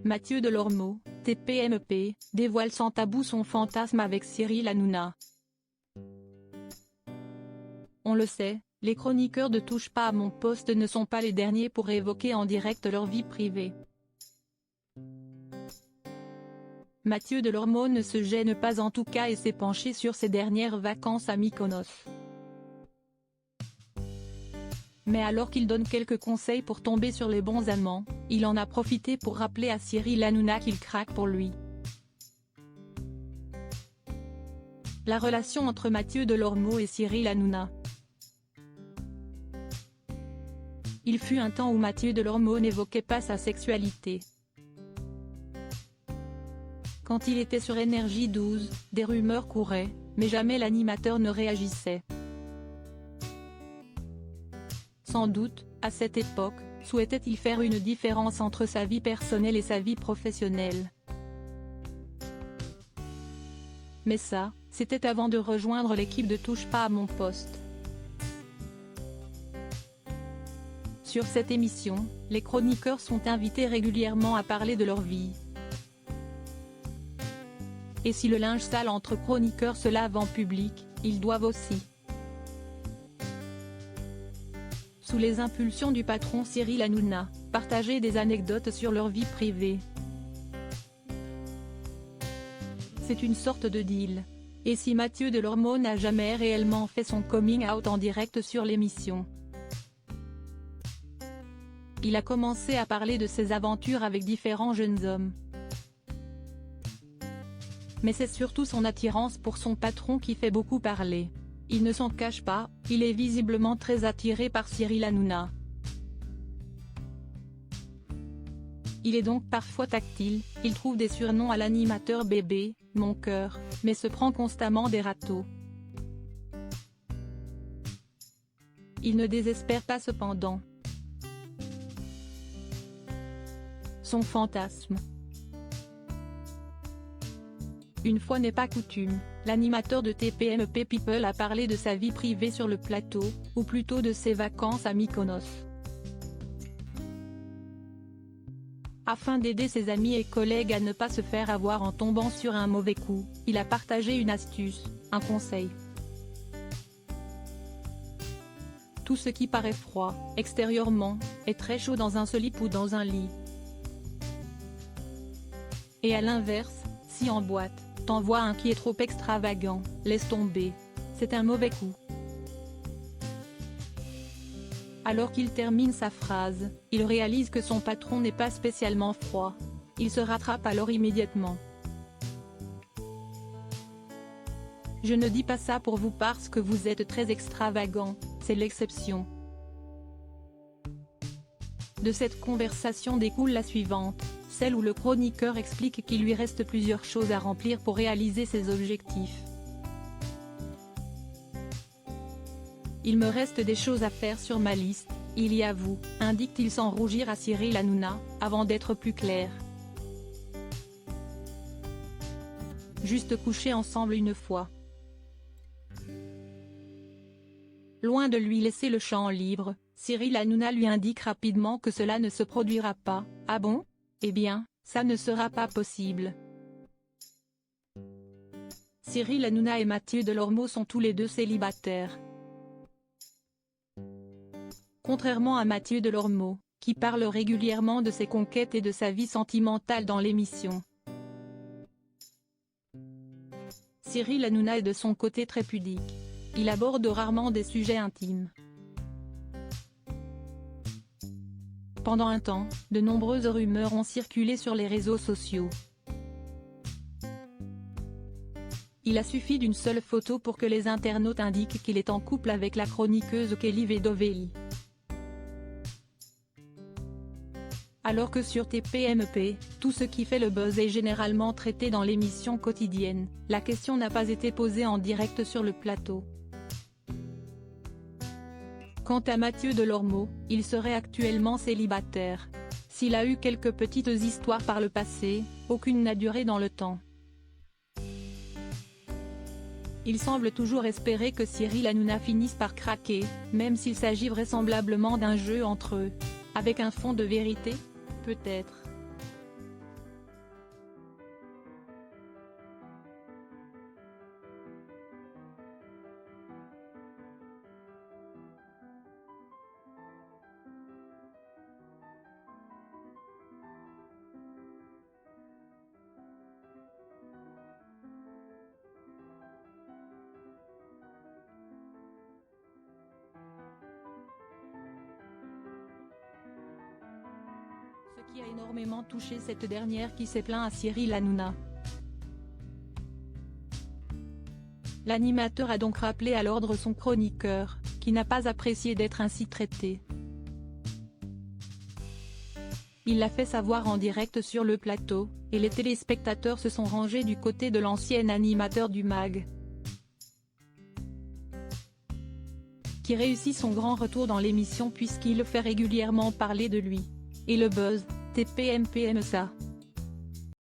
Mathieu Delormeau, TPMP, dévoile sans tabou son fantasme avec Cyril Hanouna. On le sait, les chroniqueurs de Touche pas à mon poste ne sont pas les derniers pour évoquer en direct leur vie privée. Mathieu Delormeau ne se gêne pas en tout cas et s'est penché sur ses dernières vacances à Mykonos. Mais alors qu'il donne quelques conseils pour tomber sur les bons amants, il en a profité pour rappeler à Cyril Hanouna qu'il craque pour lui. La relation entre Mathieu Delormeau et Cyril Hanouna. Il fut un temps où Mathieu Delormeau n'évoquait pas sa sexualité. Quand il était sur Énergie 12, des rumeurs couraient, mais jamais l'animateur ne réagissait. Sans doute, à cette époque, souhaitait-il faire une différence entre sa vie personnelle et sa vie professionnelle. Mais ça, c'était avant de rejoindre l'équipe de Touche pas à mon poste. Sur cette émission, les chroniqueurs sont invités régulièrement à parler de leur vie. Et si le linge sale entre chroniqueurs se lave en public, ils doivent aussi. Sous les impulsions du patron Cyril Hanouna, partager des anecdotes sur leur vie privée. C'est une sorte de deal. Et si Mathieu Delormeau n'a jamais réellement fait son coming out en direct sur l'émission? Il a commencé à parler de ses aventures avec différents jeunes hommes. Mais c'est surtout son attirance pour son patron qui fait beaucoup parler. Il ne s'en cache pas, il est visiblement très attiré par Cyril Hanouna. Il est donc parfois tactile, il trouve des surnoms à l'animateur bébé, mon cœur, mais se prend constamment des râteaux. Il ne désespère pas cependant. Son fantasme. Une fois n'est pas coutume, l'animateur de TPMP People a parlé de sa vie privée sur le plateau, ou plutôt de ses vacances à Mykonos. Afin d'aider ses amis et collègues à ne pas se faire avoir en tombant sur un mauvais coup, il a partagé une astuce, un conseil. Tout ce qui paraît froid, extérieurement, est très chaud dans un slip ou dans un lit. Et à l'inverse, si en boîte, t'en vois un qui est trop extravagant, laisse tomber. C'est un mauvais coup. Alors qu'il termine sa phrase, il réalise que son patron n'est pas spécialement froid. Il se rattrape alors immédiatement. Je ne dis pas ça pour vous parce que vous êtes très extravagant, c'est l'exception. De cette conversation découle la suivante. Celle où le chroniqueur explique qu'il lui reste plusieurs choses à remplir pour réaliser ses objectifs. Il me reste des choses à faire sur ma liste, il y avoue, indique-t-il sans rougir à Cyril Hanouna, avant d'être plus clair. Juste coucher ensemble une fois. Loin de lui laisser le champ libre, Cyril Hanouna lui indique rapidement que cela ne se produira pas. Ah bon ? Eh bien, ça ne sera pas possible. Cyril Hanouna et Mathieu Delormeau sont tous les deux célibataires. Contrairement à Mathieu Delormeau, qui parle régulièrement de ses conquêtes et de sa vie sentimentale dans l'émission. Cyril Hanouna est de son côté très pudique. Il aborde rarement des sujets intimes. Pendant un temps, de nombreuses rumeurs ont circulé sur les réseaux sociaux. Il a suffi d'une seule photo pour que les internautes indiquent qu'il est en couple avec la chroniqueuse Kelly Vedovelli. Alors que sur TPMP, tout ce qui fait le buzz est généralement traité dans l'émission quotidienne, la question n'a pas été posée en direct sur le plateau. Quant à Mathieu Delormeau, il serait actuellement célibataire. S'il a eu quelques petites histoires par le passé, aucune n'a duré dans le temps. Il semble toujours espérer que Cyril Hanouna finisse par craquer, même s'il s'agit vraisemblablement d'un jeu entre eux. Avec un fond de vérité ? Peut-être. qui a énormément touché cette dernière qui s'est plaint à Cyril Hanouna. L'animateur a donc rappelé à l'ordre son chroniqueur, qui n'a pas apprécié d'être ainsi traité. Il l'a fait savoir en direct sur le plateau, et les téléspectateurs se sont rangés du côté de l'ancien animateur du MAG, qui réussit son grand retour dans l'émission puisqu'il fait régulièrement parler de lui. Et le buzz, TPMP aime ça.